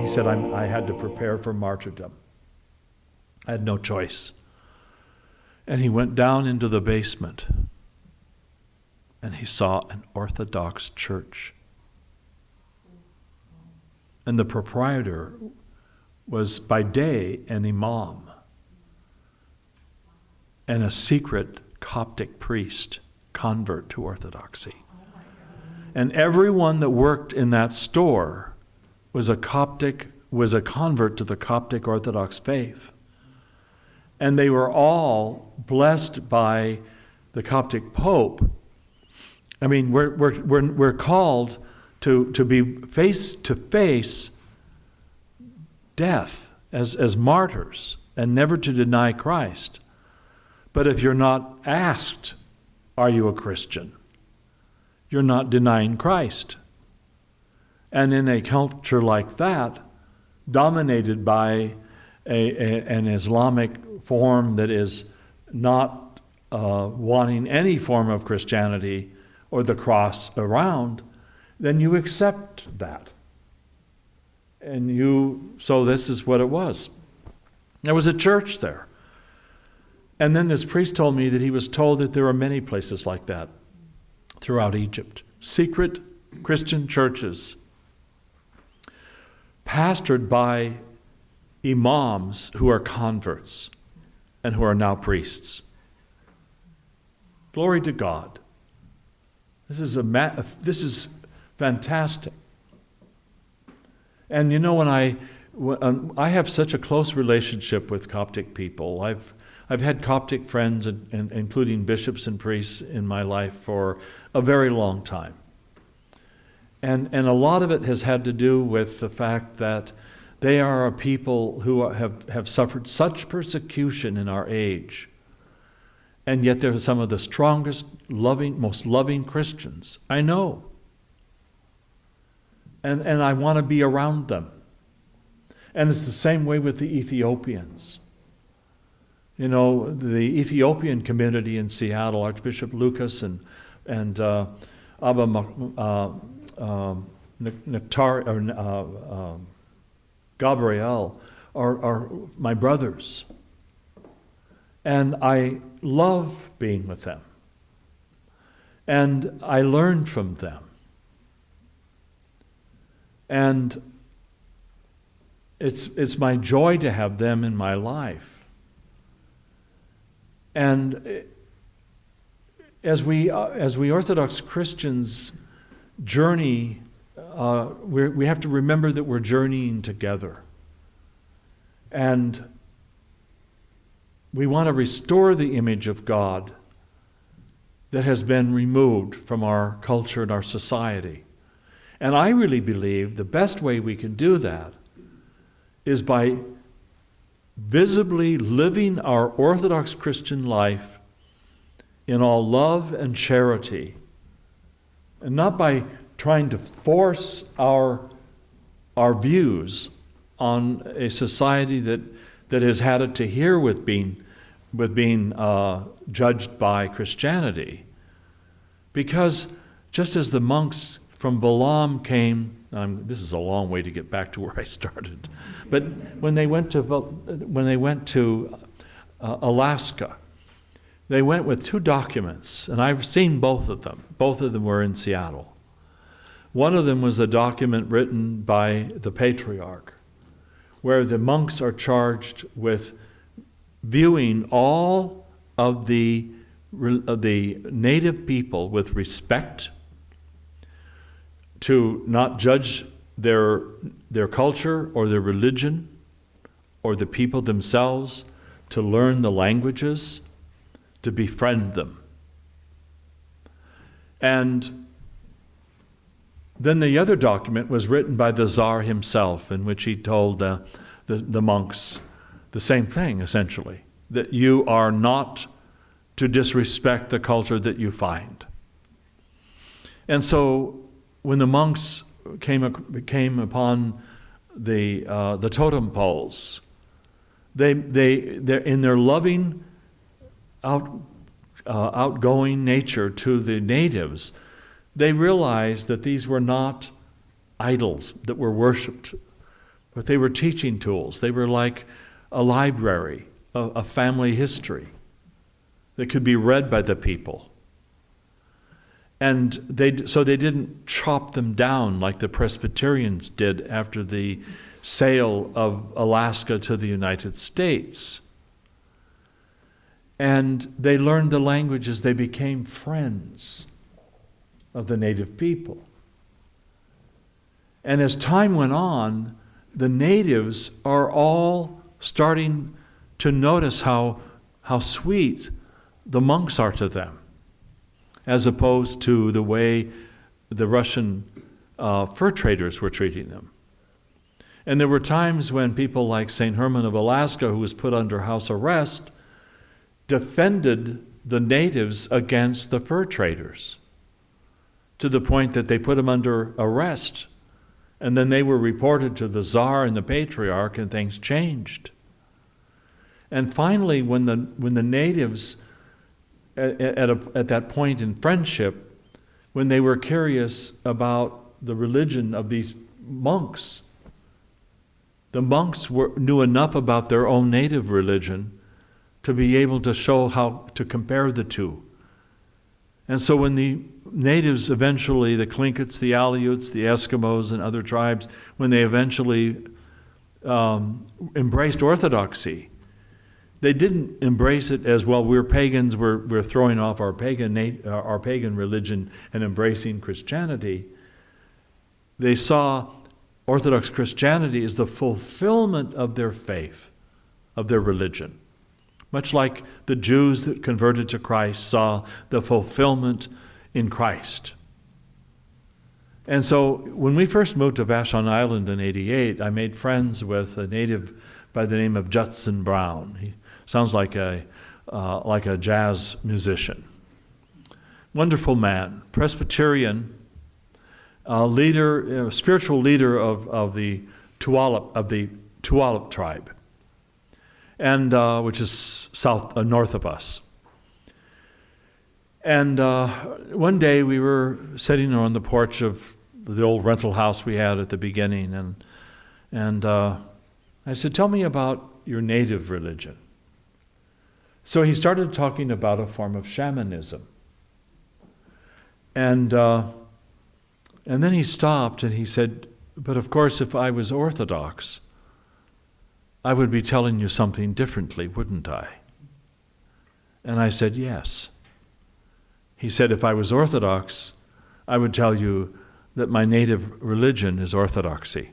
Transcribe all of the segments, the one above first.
said, I had to prepare for martyrdom. I had no choice. And he went down into the basement, and he saw an Orthodox church. And the proprietor was by day an imam and a secret Coptic priest, convert to Orthodoxy. And everyone that worked in that store was a convert to the Coptic Orthodox faith. And they were all blessed by the Coptic Pope. I mean, we're called to be face to face death as martyrs and never to deny Christ. But if you're not asked, are you a Christian? You're not denying Christ. And in a culture like that, dominated by an Islamic form that is not wanting any form of Christianity or the cross around, then you accept that. So this is what it was. There was a church there. And then this priest told me that he was told that there are many places like that throughout Egypt. Secret Christian churches pastored by imams who are converts and who are now priests. Glory to God. This is fantastic. And you know, when I have such a close relationship with Coptic people. I've had Coptic friends, and including bishops and priests in my life for a very long time. And a lot of it has had to do with the fact that they are a people who have suffered such persecution in our age. And yet they're some of the strongest, most loving Christians I know. And I want to be around them. And it's the same way with the Ethiopians. You know, the Ethiopian community in Seattle, Archbishop Lucas and Abba Gabriel are my brothers. And I love being with them. And I learn from them. And it's my joy to have them in my life. And as we Orthodox Christians journey, we have to remember that we're journeying together. And we want to restore the image of God that has been removed from our culture and our society. And I really believe the best way we can do that is by visibly living our Orthodox Christian life in all love and charity, and not by trying to force our views on a society that has had it to here with being judged by Christianity. Because just as the monks from Balaam came, this is a long way to get back to where I started, but when they went to Alaska, they went with two documents, and I've seen both of them. Both of them were in Seattle. One of them was a document written by the patriarch, where the monks are charged with viewing all of the native people with respect, to not judge their culture or their religion or the people themselves, to learn the languages, to befriend them. And then the other document was written by the Tsar himself, in which he told the monks the same thing, essentially, that you are not to disrespect the culture that you find. And so when the monks came upon the totem poles, they're in their loving, outgoing nature to the natives, they realized that these were not idols that were worshipped, but they were teaching tools. They were like a library, a family history that could be read by the people. And so they didn't chop them down like the Presbyterians did after the sale of Alaska to the United States. And they learned the languages. They became friends of the native people. And as time went on, the natives are all starting to notice how sweet the monks are to them, as opposed to the way the Russian fur traders were treating them. And there were times when people like St. Herman of Alaska, who was put under house arrest, defended the natives against the fur traders, to the point that they put him under arrest. And then they were reported to the Tsar and the Patriarch, and things changed. And finally, when the natives, at that point in friendship, when they were curious about the religion of these monks, the monks knew enough about their own native religion to be able to show how to compare the two. And so when the natives eventually, the Tlinkits, the Aleuts, the Eskimos, and other tribes, when they eventually embraced Orthodoxy, they didn't embrace it as, well, we're pagans, we're throwing off our pagan religion and embracing Christianity. They saw Orthodox Christianity as the fulfillment of their faith, of their religion. Much like the Jews that converted to Christ saw the fulfillment in Christ. And so when we first moved to Vashon Island in '88, I made friends with a native by the name of Judson Brown. He sounds like a jazz musician. Wonderful man, Presbyterian, leader, spiritual leader of the Tuolip tribe, and which is north of us. And one day we were sitting on the porch of the old rental house we had at the beginning, and I said, "Tell me about your native religion." So he started talking about a form of shamanism, and then he stopped and he said, "But of course, if I was Orthodox, I would be telling you something differently, wouldn't I?" And I said, "Yes." He said, "If I was Orthodox, I would tell you that my native religion is Orthodoxy."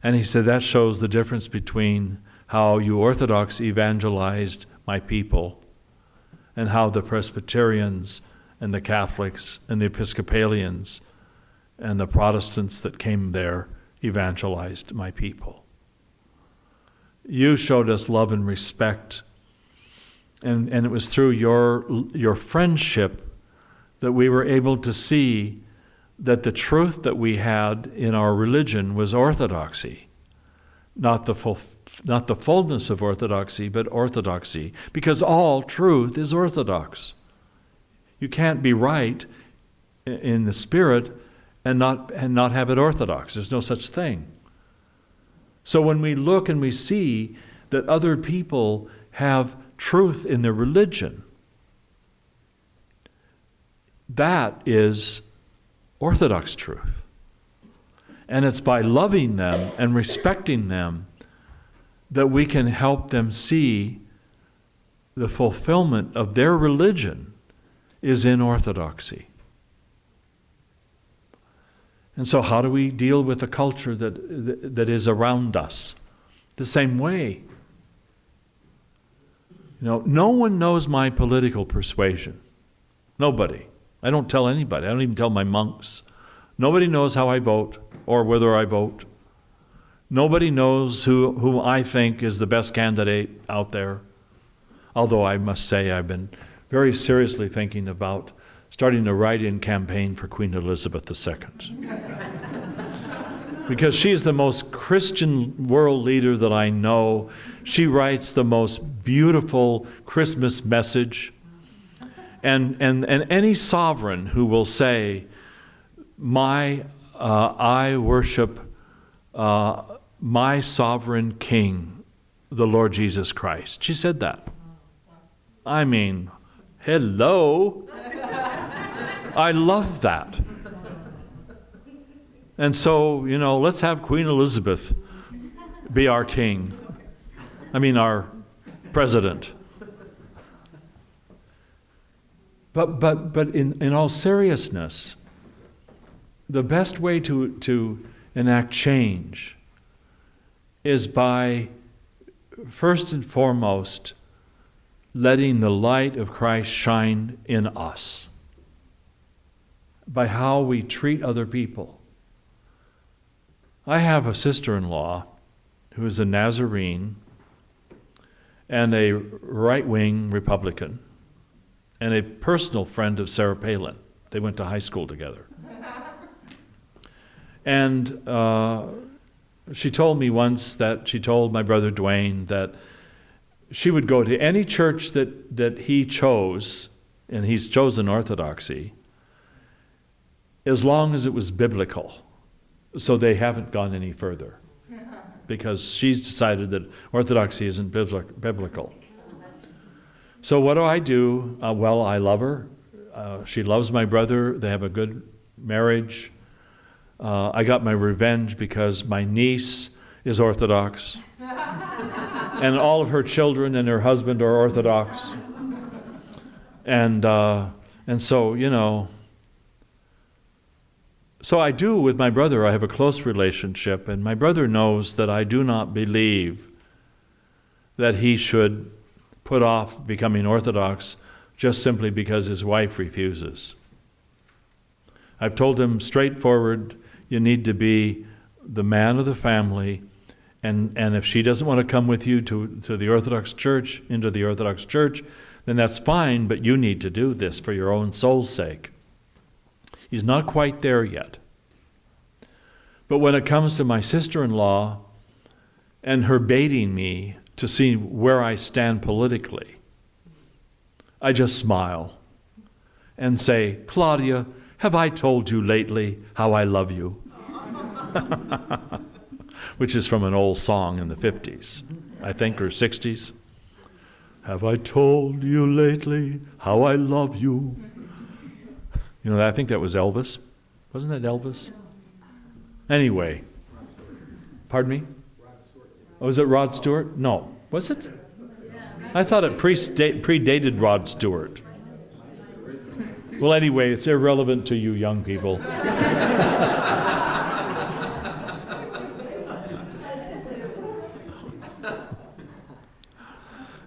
And he said, "That shows the difference between how you Orthodox evangelized my people and how the Presbyterians and the Catholics and the Episcopalians and the Protestants that came there evangelized my people. You showed us love and respect, and it was through your friendship that we were able to see that the truth that we had in our religion was orthodoxy, not the fullness of orthodoxy, but orthodoxy, because all truth is orthodox. You can't be right in the spirit and not have it orthodox. There's no such thing. So when we look and we see that other people have truth in their religion, that is orthodox truth. And it's by loving them and respecting them that we can help them see the fulfillment of their religion is in orthodoxy. And so how do we deal with the culture that is around us? The same way. No one knows my political persuasion. Nobody. I don't tell anybody. I don't even tell my monks. Nobody knows how I vote or whether I vote. Nobody knows who I think is the best candidate out there. Although I must say I've been very seriously thinking about starting a write-in campaign for Queen Elizabeth II. Because she's the most Christian world leader that I know. She writes the most beautiful Christmas message. And any sovereign who will say, I worship my sovereign King, the Lord Jesus Christ. She said that. I mean, hello. I love that. And so, let's have Queen Elizabeth be our king. Our president. But in all seriousness, the best way to enact change is by, first and foremost, letting the light of Christ shine in us by how we treat other people. I have a sister-in-law who is a Nazarene and a right-wing Republican and a personal friend of Sarah Palin. They went to high school together. And she told me once that she told my brother Dwayne that she would go to any church that he chose, and he's chosen Orthodoxy, as long as it was biblical. So they haven't gone any further, because she's decided that Orthodoxy isn't biblical. So what do? Well, I love her. She loves my brother. They have a good marriage. I got my revenge because my niece is Orthodox. And all of her children and her husband are Orthodox. And so, so I do with my brother. I have a close relationship, and my brother knows that I do not believe that he should put off becoming Orthodox just simply because his wife refuses. I've told him straightforward, you need to be the man of the family, and if she doesn't want to come with you to the Orthodox Church, into the Orthodox Church, then that's fine, but you need to do this for your own soul's sake. He's not quite there yet. But when it comes to my sister-in-law and her baiting me to see where I stand politically, I just smile and say, Claudia, have I told you lately how I love you? Which is from an old song in the 50s, I think, or 60s. Have I told you lately how I love you? I think that was Elvis. Wasn't that Elvis? Anyway. Pardon me? Oh, was it Rod Stewart? No. Was it? I thought it predated Rod Stewart. Well, anyway, it's irrelevant to you young people.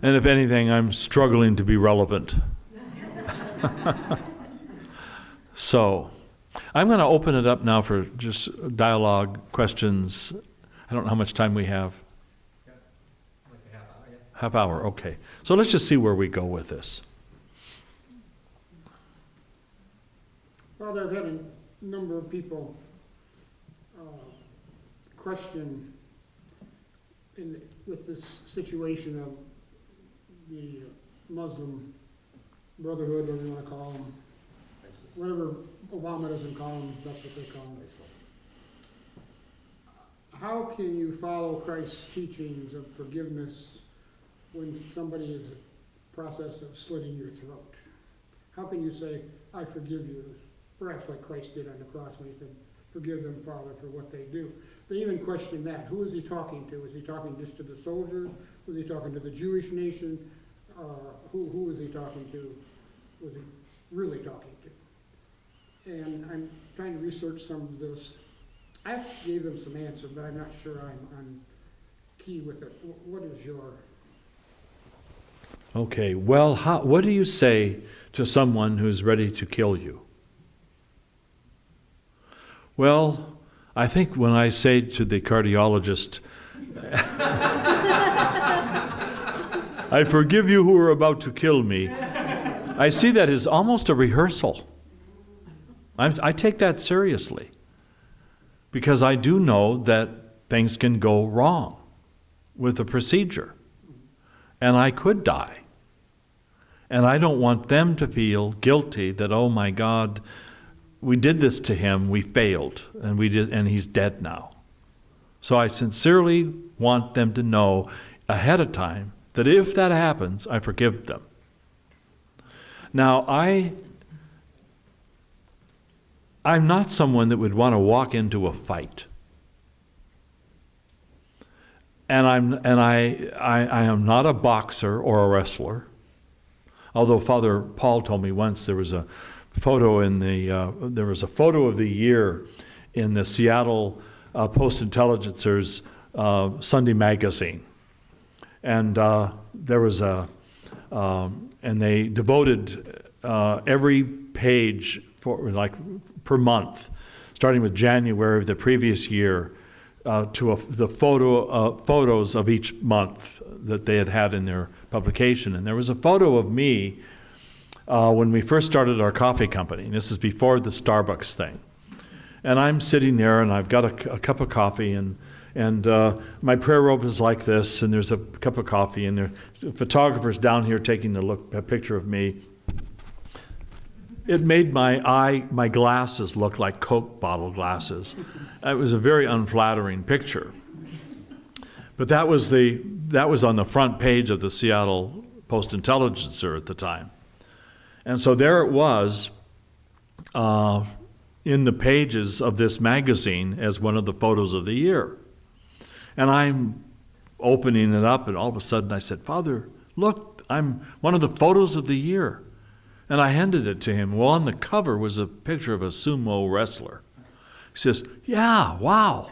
And if anything, I'm struggling to be relevant. So, I'm going to open it up now for just dialogue, questions. I don't know how much time we have. Like a half hour, yeah. Half hour, okay. So let's just see where we go with this. Father, I've had a number of people question with this situation of the Muslim Brotherhood, whatever you want to call them. Whatever Obama doesn't call them, that's what they call them. How can you follow Christ's teachings of forgiveness when somebody is in the process of slitting your throat? How can you say, I forgive you? Perhaps like Christ did on the cross when he said, forgive them, Father, for what they do. They even question that. Who is he talking to? Is he talking just to the soldiers? Was he talking to the Jewish nation? Who is he talking to? Was he really talking to? And I'm trying to research some of this. I gave them some answers, but I'm not sure I'm key with it. What is your... Okay, well, what do you say to someone who's ready to kill you? Well, I think when I say to the cardiologist, I forgive you who are about to kill me, I see that as almost a rehearsal. I take that seriously, because I do know that things can go wrong with the procedure, and I could die. And I don't want them to feel guilty that, oh my God, we did this to him, we failed, and he's dead now. So I sincerely want them to know ahead of time that if that happens, I forgive them. Now, I'm not someone that would want to walk into a fight. And I am not a boxer or a wrestler. Although Father Paul told me once there was a photo of the year in the Seattle Post-Intelligencer's Sunday magazine, and there was and they devoted every page for per month, starting with January of the previous year, to the photos of each month that they had in their publication. And there was a photo of me when we first started our coffee company. This is before the Starbucks thing. And I'm sitting there, and I've got a cup of coffee, and my prayer robe is like this, and there's a cup of coffee, and there are photographers down here taking a picture of me. It made my glasses look like Coke bottle glasses. It was a very unflattering picture. But that was on the front page of the Seattle Post-Intelligencer at the time. And so there it was in the pages of this magazine as one of the photos of the year. And I'm opening it up, and all of a sudden I said, "Father, look, I'm one of the photos of the year." And I handed it to him. Well, on the cover was a picture of a sumo wrestler. He says, "Yeah, wow."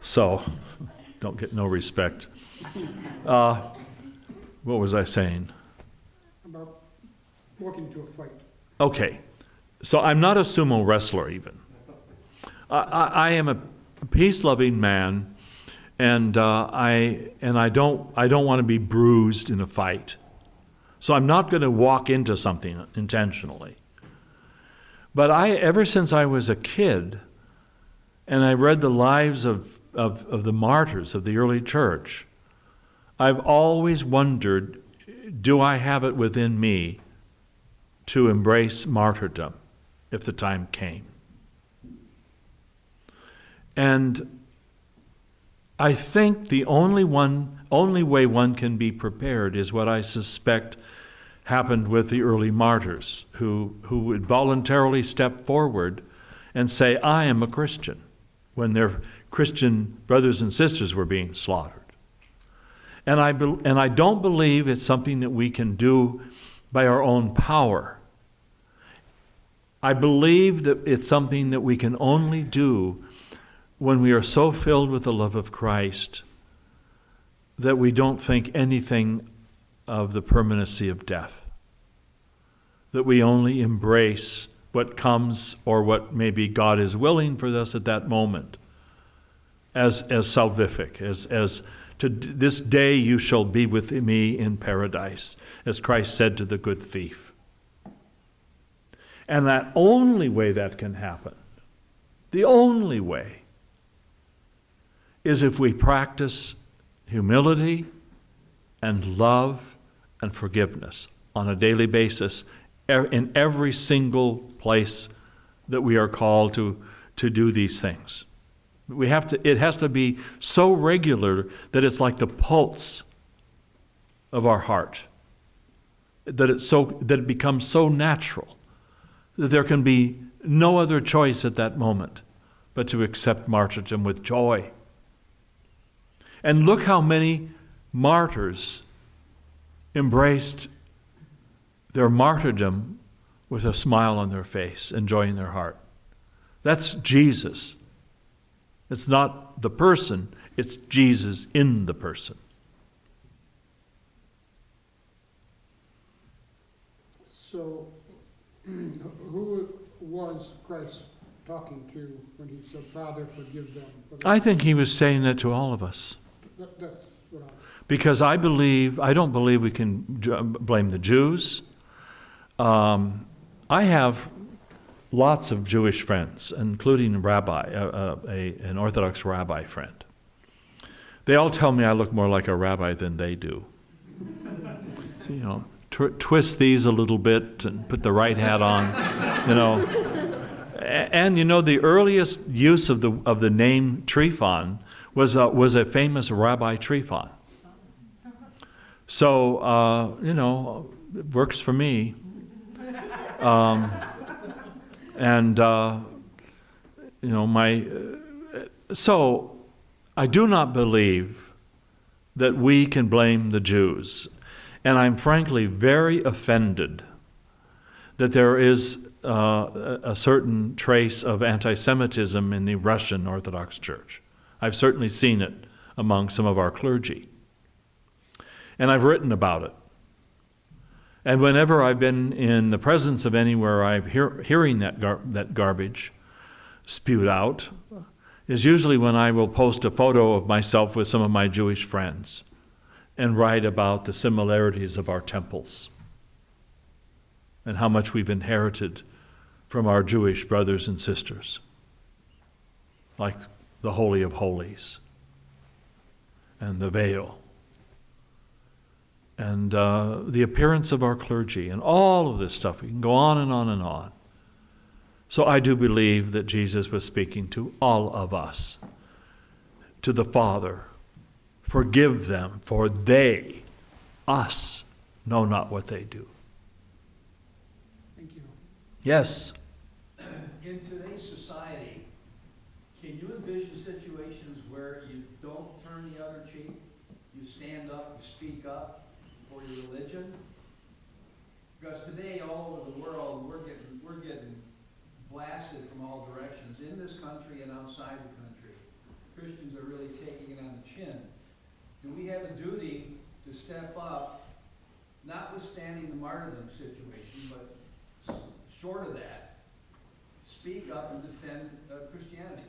So, don't get no respect. What was I saying? About walking into a fight. Okay, so I'm not a sumo wrestler even. I am a peace-loving man, and I don't want to be bruised in a fight. So I'm not going to walk into something intentionally. But ever since I was a kid, and I read the lives of the martyrs of the early church, I've always wondered, do I have it within me to embrace martyrdom if the time came? And I think the only way one can be prepared is what I suspect happened with the early martyrs, who would voluntarily step forward and say, "I am a Christian," when their Christian brothers and sisters were being slaughtered. And I don't believe it's something that we can do by our own power. I believe that it's something that we can only do when we are so filled with the love of Christ that we don't think anything of the permanency of death. That we only embrace what comes, or what maybe God is willing for us at that moment, as salvific, as to this day you shall be with me in paradise, as Christ said to the good thief. And that only way that can happen, the only way, is if we practice humility and love and forgiveness on a daily basis in every single place that we are called to do these things. It has to be so regular that it's like the pulse of our heart, that it becomes so natural that there can be no other choice at that moment but to accept martyrdom with joy. And look how many martyrs embraced their martyrdom with a smile on their face and joy in their heart. That's Jesus. It's not the person, it's Jesus in the person. So, who was Christ talking to when he said, "Father, forgive them"? I think he was saying that to all of us. That's what Because I don't believe we can blame the Jews. I have lots of Jewish friends, including a rabbi, an Orthodox rabbi friend. They all tell me I look more like a rabbi than they do. You know, twist these a little bit and put the right hat on, you know. And you know, the earliest use of the name Tryphon was a famous Rabbi Tryphon. So you know, it works for me. And you know, so I do not believe that we can blame the Jews, and I'm frankly very offended that there is a certain trace of anti-Semitism in the Russian Orthodox Church. I've certainly seen it among some of our clergy, and I've written about it. And whenever I've been in the presence of anywhere I'm hearing that garbage spewed out, is usually when I will post a photo of myself with some of my Jewish friends and write about the similarities of our temples and how much we've inherited from our Jewish brothers and sisters, like the Holy of Holies and the veil and the appearance of our clergy and all of this stuff. We can go on and on and on. So I do believe that Jesus was speaking to all of us, to the Father. Forgive them, for they, us, know not what they do. Thank you. Yes. In today's society, can you envision situations where you don't turn the other cheek? You stand up, you speak up for your religion? Because today, all over the world, we're getting blasted from all directions, in this country and outside the country. Christians are really taking it on the chin. Do we have a duty to step up, notwithstanding the martyrdom situation, but short of that, speak up and defend Christianity?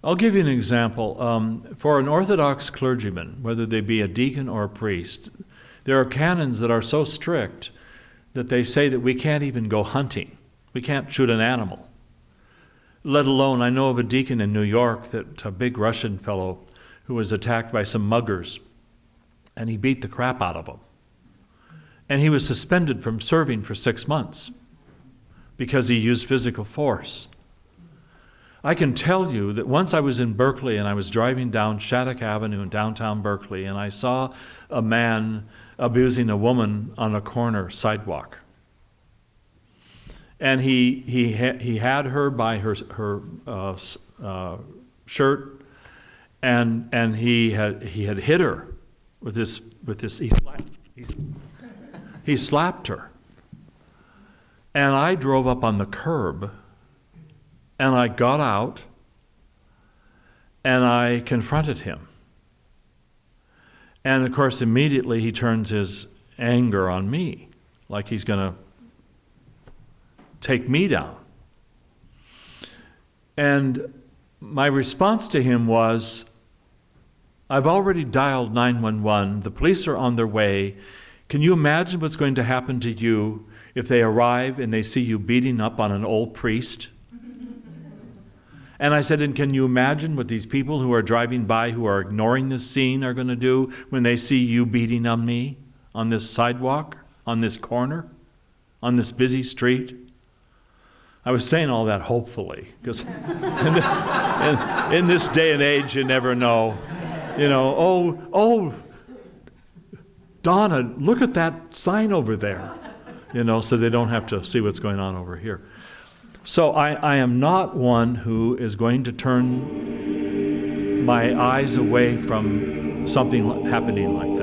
I'll give you an example. For an Orthodox clergyman, whether they be a deacon or a priest, there are canons that are so strict that they say that we can't even go hunting. We can't shoot an animal. Let alone, I know of a deacon in New York, that a big Russian fellow who was attacked by some muggers, and he beat the crap out of them. And he was suspended from serving for 6 months because he used physical force. I can tell you that once I was in Berkeley and I was driving down Shattuck Avenue in downtown Berkeley, and I saw a man abusing a woman on a corner sidewalk. And he had her by her shirt, and he had hit her with this he slapped her. And I drove up on the curb, and I got out, and I confronted him. And of course, immediately he turns his anger on me, like he's going to take me down. And my response to him was, I've already dialed 911. The police are on their way. Can you imagine what's going to happen to you if they arrive and they see you beating up on an old priest? And I said, and can you imagine what these people who are driving by who are ignoring this scene are going to do when they see you beating on me on this sidewalk, on this corner, on this busy street? I was saying all that hopefully, because in this day and age, you never know. You know, oh, Donna, look at that sign over there. You know, so they don't have to see what's going on over here. So I am not one who is going to turn my eyes away from something happening like